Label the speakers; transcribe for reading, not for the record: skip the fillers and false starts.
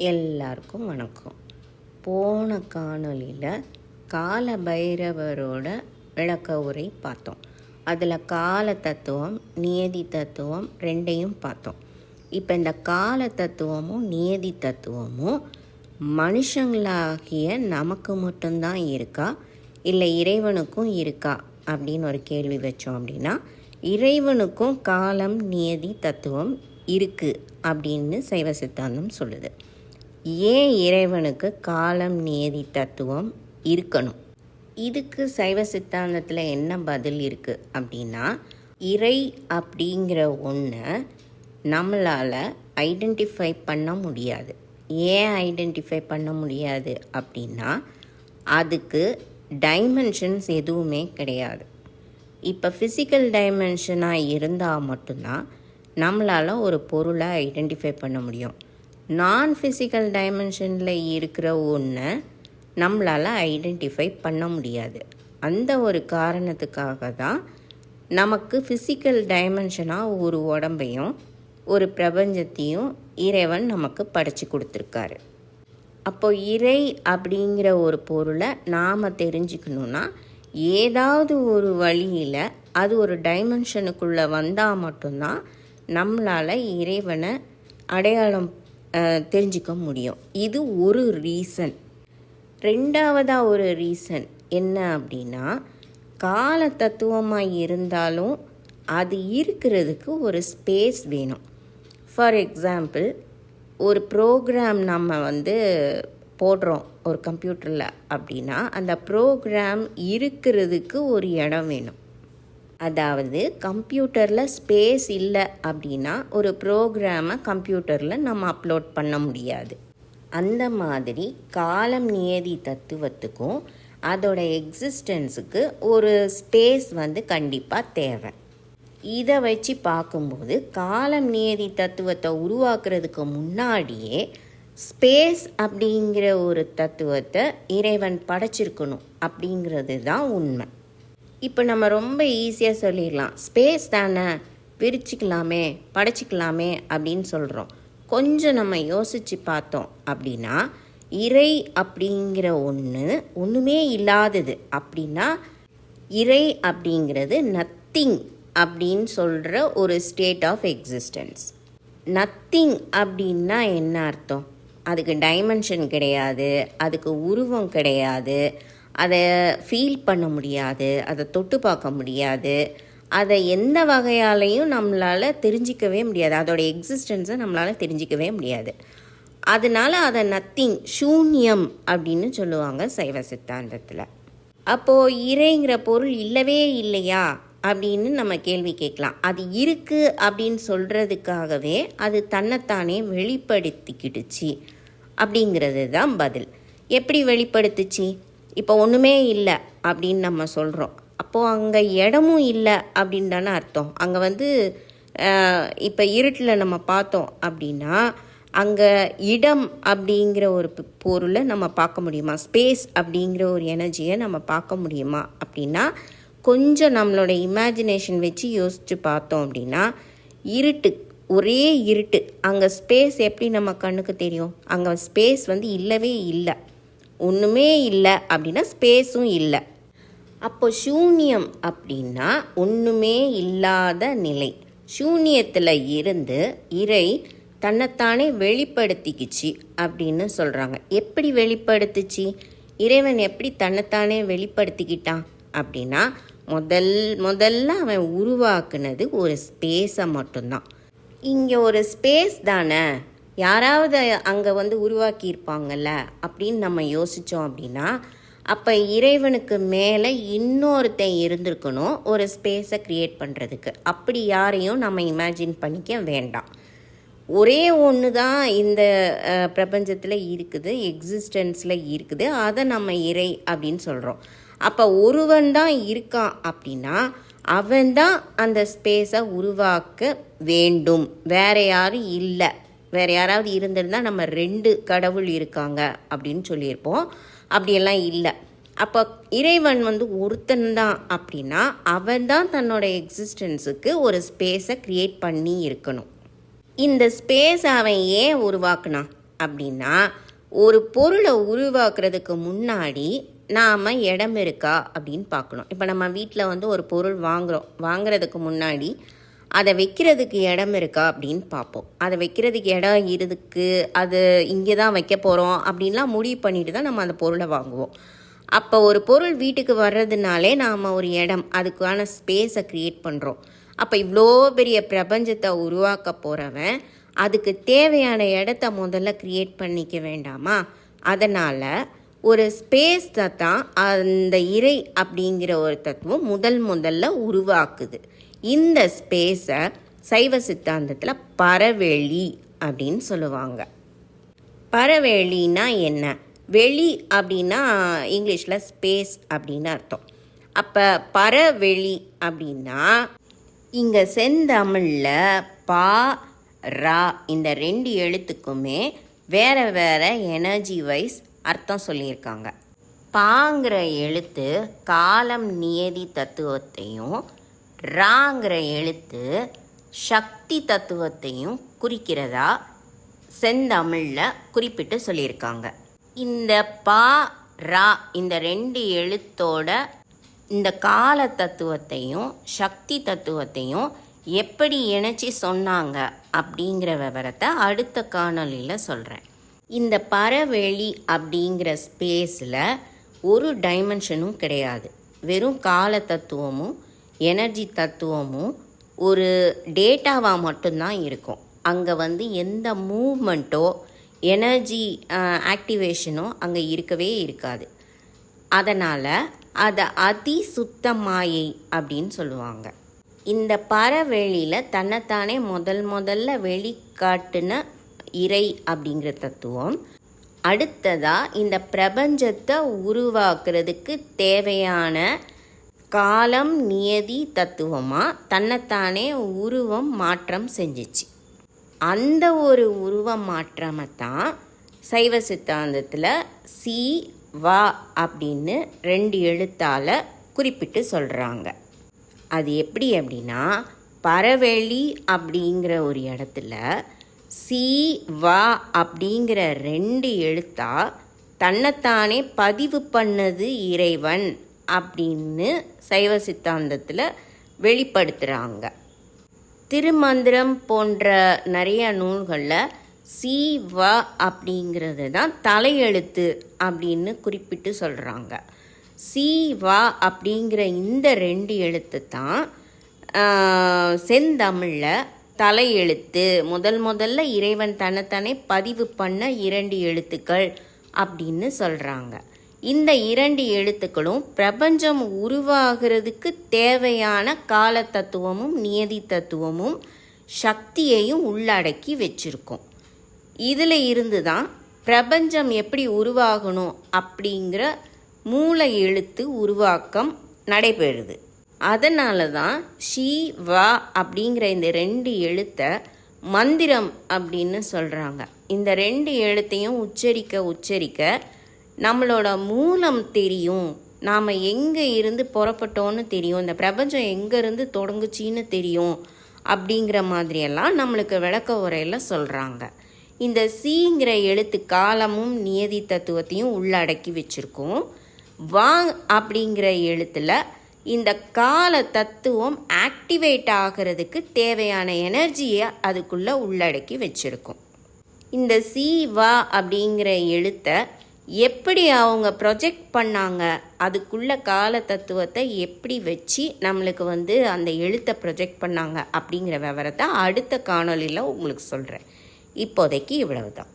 Speaker 1: எல்லாருக்கும் வணக்கம். போன காணொளியில் கால பைரவரோட விளக்க உரை பார்த்தோம். அதில் கால தத்துவம், நியதி தத்துவம் ரெண்டையும் பார்த்தோம். இப்போ இந்த கால தத்துவமும் நியதி தத்துவமும் மனுஷங்களாகிய நமக்கு மட்டும்தான் இருக்கா, இல்லை இறைவனுக்கும் இருக்கா அப்படின்னு ஒரு கேள்வி வச்சோம். அப்படின்னா இறைவனுக்கும் காலம், நியதி தத்துவம் இருக்குது அப்படின்னு சைவ சித்தாந்தம் சொல்லுது. ஏன் இறைவனுக்கு காலம், நியதி தத்துவம் இருக்கணும்? இதுக்கு சைவ சித்தாந்தத்தில் என்ன பதில் இருக்குது அப்படின்னா, இறை அப்படிங்கிற ஒன்றை நம்மளால் ஐடென்டிஃபை பண்ண முடியாது. ஏன் ஐடென்டிஃபை பண்ண முடியாது அப்படின்னா, அதுக்கு டைமென்ஷன்ஸ் எதுவுமே கிடையாது. இப்போ ஃபிசிக்கல் டைமென்ஷனாக இருந்தால் மட்டும்தான் நம்மளால் ஒரு பொருளை ஐடென்டிஃபை பண்ண முடியும். நான் ஃபிசிக்கல் டைமென்ஷனில் இருக்கிற ஒன்றை நம்மளால் ஐடென்டிஃபை பண்ண முடியாது. அந்த ஒரு காரணத்துக்காக தான் நமக்கு ஃபிசிக்கல் டைமென்ஷனாக ஒரு உடம்பையும் ஒரு பிரபஞ்சத்தையும் இறைவன் நமக்கு படைச்சி கொடுத்துருக்காரு. அப்போ இறை அப்படிங்கிற ஒரு பொருளை நாம் தெரிஞ்சுக்கணுன்னா ஏதாவது ஒரு வழியில் அது ஒரு டைமென்ஷனுக்குள்ளே வந்தால் மட்டும்தான் நம்மளால் இறைவனை அடையாளம் தெரிஞ்சிக்க முடியும். இது ஒரு ரீசன். ரெண்டாவதாக ஒரு ரீசன் என்ன அப்படின்னா, கால தத்துவமாக இருந்தாலும் அது இருக்கிறதுக்கு ஒரு ஸ்பேஸ் வேணும். ஃபார் எக்ஸாம்பிள், ஒரு ப்ரோக்ராம் நம்ம போடுறோம் ஒரு கம்ப்யூட்டரில் அப்படின்னா, அந்த ப்ரோக்ராம் இருக்கிறதுக்கு ஒரு இடம் வேணும். அதாவது கம்ப்யூட்டரில் ஸ்பேஸ் இல்லை அப்படின்னா ஒரு ப்ரோக்ராமை கம்ப்யூட்டரில் நம்ம அப்லோட் பண்ண முடியாது. அந்த மாதிரி காலம், நியதி தத்துவத்துக்கும் அதோட எக்ஸிஸ்டன்ஸுக்கு ஒரு ஸ்பேஸ் கண்டிப்பாக தேவை. இதை வச்சு பார்க்கும்போது காலம், நியதி தத்துவத்தை உருவாக்குறதுக்கு முன்னாடியே ஸ்பேஸ் அப்படிங்கிற ஒரு தத்துவத்தை இறைவன் படைச்சிருக்கணும் அப்படிங்கிறது தான் உண்மை. இப்போ நம்ம ரொம்ப ஈஸியாக சொல்லிடலாம், ஸ்பேஸ் தானே, பிரிச்சுக்கலாமே, படைச்சிக்கலாமே அப்படின்னு சொல்கிறோம். கொஞ்சம் நம்ம யோசித்து பார்த்தோம் அப்படின்னா, இறை அப்படிங்கிற ஒன்றுமே இல்லாதது அப்படின்னா, இறை அப்படிங்கிறது நத்திங் அப்படின்னு சொல்கிற ஒரு ஸ்டேட் ஆஃப் எக்ஸிஸ்டன்ஸ். நத்திங் அப்படின்னா என்ன அர்த்தம்? அதுக்கு டைமென்ஷன் கிடையாது, அதுக்கு உருவம் கிடையாது, அதை ஃபீல் பண்ண முடியாது, அதை தொட்டு பார்க்க முடியாது, அதை எந்த வகையாலையும் நம்மளால் தெரிஞ்சிக்கவே முடியாது. அதோடைய எக்ஸிஸ்டன்ஸை நம்மளால் தெரிஞ்சிக்கவே முடியாது. அதனால் அதை நத்திங், சூன்யம் அப்படின்னு சொல்லுவாங்க சைவ சித்தாந்தத்தில். அப்போது இறைங்கிற பொருள் இல்லவே இல்லையா அப்படின்னு நம்ம கேள்வி கேட்கலாம். அது இருக்குது அப்படின்னு சொல்கிறதுக்காகவே அது தன்னைத்தானே வெளிப்படுத்திக்கிடுச்சு அப்படிங்கிறது தான் பதில். எப்படி வெளிப்படுத்துச்சு? இப்போ ஒன்றுமே இல்லை அப்படின்னு நம்ம சொல்கிறோம். அப்போது அங்கே இடமும் இல்லை அப்படின்னு தானே அர்த்தம். அங்கே இப்போ இருட்டில் நம்ம பார்த்தோம் அப்படின்னா அங்கே இடம் அப்படிங்கிற ஒரு பொருளை நம்ம பார்க்க முடியுமா? ஸ்பேஸ் அப்படிங்கிற ஒரு எனர்ஜியை நம்ம பார்க்க முடியுமா அப்படின்னா, கொஞ்சம் நம்மளோட இமேஜினேஷன் வச்சு யோசித்து பார்த்தோம் அப்படின்னா, இருட்டு, ஒரே இருட்டு, அங்கே ஸ்பேஸ் எப்படி நம்ம கண்ணுக்கு தெரியும்? அங்கே ஸ்பேஸ் இல்லவே இல்லை. ஒன்றுமே இல்லை அப்படின்னா ஸ்பேஸும் இல்லை. அப்போ சூன்யம் அப்படின்னா ஒன்றுமே இல்லாத நிலை. சூன்யத்தில் இருந்து இறை தன்னைத்தானே வெளிப்படுத்திக்கிச்சு அப்படின்னு சொல்கிறாங்க. எப்படி வெளிப்படுத்துச்சு? இறைவன் எப்படி தன்னைத்தானே வெளிப்படுத்திக்கிட்டான் அப்படின்னா, முதல்ல அவன் உருவாக்குனது ஒரு ஸ்பேஸை மட்டும்தான். இங்கே ஒரு ஸ்பேஸ் தானே, யாராவது அங்கே உருவாக்கியிருப்பாங்கல்ல அப்படின்னு நம்ம யோசித்தோம் அப்படின்னா, அப்போ இறைவனுக்கு மேலே இன்னொருத்தன் இருந்திருக்கணும் ஒரு ஸ்பேஸை க்ரியேட் பண்ணுறதுக்கு. அப்படி யாரையும் நம்ம இமேஜின் பண்ணிக்க வேண்டாம். ஒரே ஒன்று தான் இந்த பிரபஞ்சத்தில் இருக்குது, எக்ஸிஸ்டன்ஸில் இருக்குது, அதை நம்ம இறை அப்படின்னு சொல்கிறோம். அப்போ ஒருவன் தான் இருக்கான் அப்படின்னா அவன்தான் அந்த ஸ்பேஸை உருவாக்க வேண்டும், வேறு யாரும் இல்லை. வேறு யாராவது இருந்திருந்தால் நம்ம 2 கடவுள் இருக்காங்க அப்படின்னு சொல்லியிருப்போம். அப்படியெல்லாம் இல்லை. அப்போ இறைவன் ஒருத்தன்தான் அப்படின்னா அவன் தான் தன்னோட எக்ஸிஸ்டன்ஸுக்கு ஒரு ஸ்பேஸை க்ரியேட் பண்ணி இருக்கணும். இந்த ஸ்பேஸ் அவன் ஏன் உருவாக்குனான்? அப்படின்னா ஒரு பொருளை உருவாக்குறதுக்கு முன்னாடி நாம் இடம் இருக்கா அப்படின்னு பார்க்கணும். இப்போ நம்ம வீட்டில் வந்து ஒரு பொருள் வாங்குறதுக்கு முன்னாடி அதை வைக்கிறதுக்கு இடம் இருக்கா அப்படின்னு பார்ப்போம். அதை வைக்கிறதுக்கு இடம் இருக்குது, அது இங்கே தான் வைக்க போகிறோம் அப்படின்லாம் முடிவு பண்ணிட்டு தான் நம்ம அந்த பொருளை வாங்குவோம். அப்போ ஒரு பொருள் வீட்டுக்கு வர்றதுனாலே நாம் ஒரு இடம், அதுக்கான ஸ்பேஸை க்ரியேட் பண்ணுறோம். அப்போ இவ்வளோ பெரிய பிரபஞ்சத்தை உருவாக்க போகிறவன் அதுக்கு தேவையான இடத்த முதல்ல க்ரியேட் பண்ணிக்க வேண்டாமா? அதனால் ஒரு ஸ்பேஸை தான் அந்த இறை அப்படிங்கிற ஒரு தத்துவம் முதல்ல உருவாக்குது. இந்த ஸ்பேஸை சைவ சித்தாந்தத்தில் பரவெளி அப்படின்னு சொல்லுவாங்க. பரவெளினா என்ன? வெளி அப்படின்னா இங்கிலீஷில் ஸ்பேஸ் அப்படின்னு அர்த்தம். அப்போ பரவெளி அப்படின்னா இங்கே செந்தமிழில் பா ரா இந்த 2 எழுத்துக்குமே வேறு வேறு எனர்ஜி வைஸ் அர்த்தம் சொல்லியிருக்காங்க. பாங்கிற எழுத்து காலம் நியதி தத்துவத்தையும், ராங்கிற எழுத்து சக்தி தத்துவத்தையும் குறிக்கிறதா செந்தமிழில் குறிப்பிட்டு சொல்லியிருக்காங்க. இந்த பா ரா இந்த 2 எழுத்தோட இந்த கால தத்துவத்தையும் சக்தி தத்துவத்தையும் எப்படி இணைச்சி சொன்னாங்க அப்படிங்கிற விவரத்தை அடுத்த காணொலியில் சொல்கிறேன். இந்த பரவெளி அப்படிங்கிற ஸ்பேஸில் ஒரு டைமென்ஷனும் கிடையாது. வெறும் கால தத்துவமும் எனர்ஜி தத்துவமும் ஒரு டேட்டாவாக மட்டும்தான் இருக்கும். அங்கே வந்து எந்த மூவ்மெண்ட்டோ எனர்ஜி ஆக்டிவேஷனோ அங்கே இருக்கவே இருக்காது. அதனால் அதை அதிசுத்த மாயை அப்படின்னு சொல்லுவாங்க. இந்த பரவெளியில் தன்னைத்தானே முதல்ல வெளிக்காட்டுன இறை அப்படிங்கிற தத்துவம் அடுத்ததாக இந்த பிரபஞ்சத்தை உருவாக்குறதுக்கு தேவையான காலம் நியதி தத்துவமாக தன்னைத்தானே உருவம் மாற்றம் செஞ்சிச்சு. அந்த ஒரு உருவ மாற்றமை தான் சைவ சித்தாந்தத்தில் சி வா அப்படின்னு 2 எழுத்தால் குறிப்பிட்டு சொல்கிறாங்க. அது எப்படி அப்படின்னா, பரவெளி அப்படிங்கிற ஒரு இடத்துல சி வா அப்படிங்கிற 2 எழுத்தா தன்னைத்தானே பதிவு பண்ணது இறைவன் அப்படின்னு சைவ சித்தாந்தத்தில் வெளிப்படுத்துகிறாங்க. திருமந்திரம் போன்ற நிறைய நூல்களில் சி வா அப்படிங்கிறது தான் தலையெழுத்து அப்படின்னு குறிப்பிட்டு சொல்கிறாங்க. சி வா அப்படிங்கிற இந்த 2 எழுத்து தான் செந்தமிழில் தலையெழுத்து, முதல்ல இறைவன் தன்னைத்தானே பதிவு பண்ண 2 எழுத்துக்கள் அப்படின்னு சொல்கிறாங்க. இந்த 2 எழுத்துக்களும் பிரபஞ்சம் உருவாகிறதுக்கு தேவையான கால தத்துவமும் நியதி தத்துவமும் சக்தியையும் உள்ளடக்கி வச்சுருக்கோம். இதில் இருந்து தான் பிரபஞ்சம் எப்படி உருவாகணும் அப்படிங்கிற மூல எழுத்து உருவாக்கம் நடைபெறுது. அதனால தான் ஷி வா அப்படிங்கிற இந்த 2 எழுத்தை மந்திரம் அப்படின்னு சொல்கிறாங்க. இந்த 2 எழுத்தையும் உச்சரிக்க நம்மளோட மூலம் தெரியும், நாம் எங்கே இருந்து புறப்பட்டோன்னு தெரியும், இந்த பிரபஞ்சம் எங்கேருந்து தொடங்குச்சின்னு தெரியும் அப்படிங்கிற மாதிரியெல்லாம் நம்மளுக்கு விளக்க உரையில் சொல்கிறாங்க. இந்த சிங்கிற எழுத்து காலமும் நியதி தத்துவத்தையும் உள்ளடக்கி வச்சுருக்கோம். வா அப்படிங்கிற எழுத்தில் இந்த கால தத்துவம் ஆக்டிவேட் ஆகிறதுக்கு தேவையான எனர்ஜியை அதுக்குள்ளே உள்ளடக்கி வச்சுருக்கோம். இந்த சி வா அப்படிங்கிற எழுத்தை எப்படி அவங்க ப்ரொஜெக்ட் பண்ணாங்க, அதுக்குள்ள கால தத்துவத்தை எப்படி வச்சு நம்மளுக்கு அந்த எழுத்தை ப்ரொஜெக்ட் பண்ணாங்க அப்படிங்கிற விவரத்தை அடுத்த காணொலியில் உங்களுக்கு சொல்கிறேன். இப்போதைக்கு இவ்வளவுதான்.